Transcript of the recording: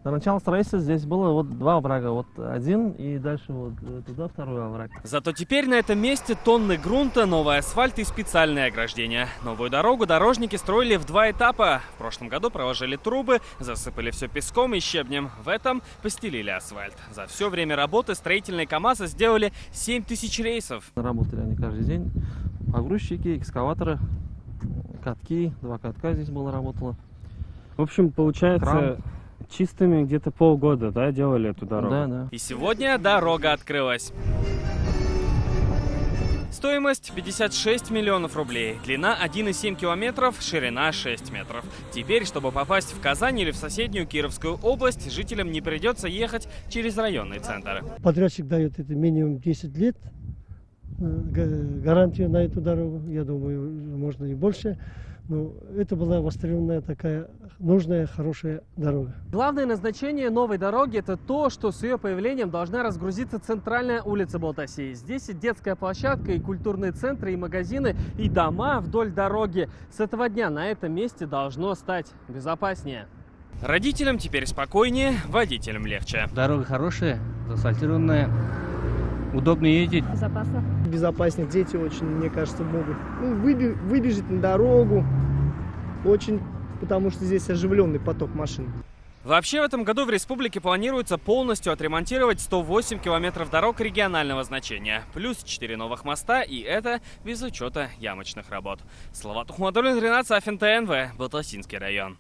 На начало строительства здесь было вот два оврага, вот один и дальше вот туда второй овраг. Зато теперь на этом месте тонны грунта, новый асфальт и специальные ограждения. Новую дорогу дорожники строили в 2 этапа. В прошлом году проложили трубы, засыпали все песком и щебнем. В этом постелили асфальт. За все время работы строительные КАМАЗы сделали 7000 рейсов. Работали они каждый день. Погрузчики, экскаваторы, катки, 2 катка здесь было работало. В общем, получается, Кран. чистыми где-то полгода, да, делали эту дорогу? Да. И сегодня дорога открылась. Стоимость 56 миллионов рублей, длина 1,7 километров, ширина 6 метров. Теперь, чтобы попасть в Казань или в соседнюю Кировскую область, жителям не придется ехать через районный центр. Подрядчик дает это минимум 10 лет, гарантию на эту дорогу, я думаю, можно и больше. Но это была востребованная такая нужная, хорошая дорога. Главное назначение новой дороги – это то, что с ее появлением должна разгрузиться центральная улица Балтасии. Здесь и детская площадка, и культурные центры, и магазины, и дома вдоль дороги. С этого дня на этом месте должно стать безопаснее. Родителям теперь спокойнее, водителям легче. Дорога хорошая, заасфальтированная, удобно ездить. Безопасно. Безопаснее. Дети очень, мне кажется, могут выбежать на дорогу. Очень, потому что здесь оживленный поток машин. Вообще в этом году в республике планируется полностью отремонтировать 108 километров дорог регионального значения, плюс 4 новых моста, и это без учета ямочных работ. Салават Ухмадуллин, Ренат Сафин, ТНВ, Балтасинский район.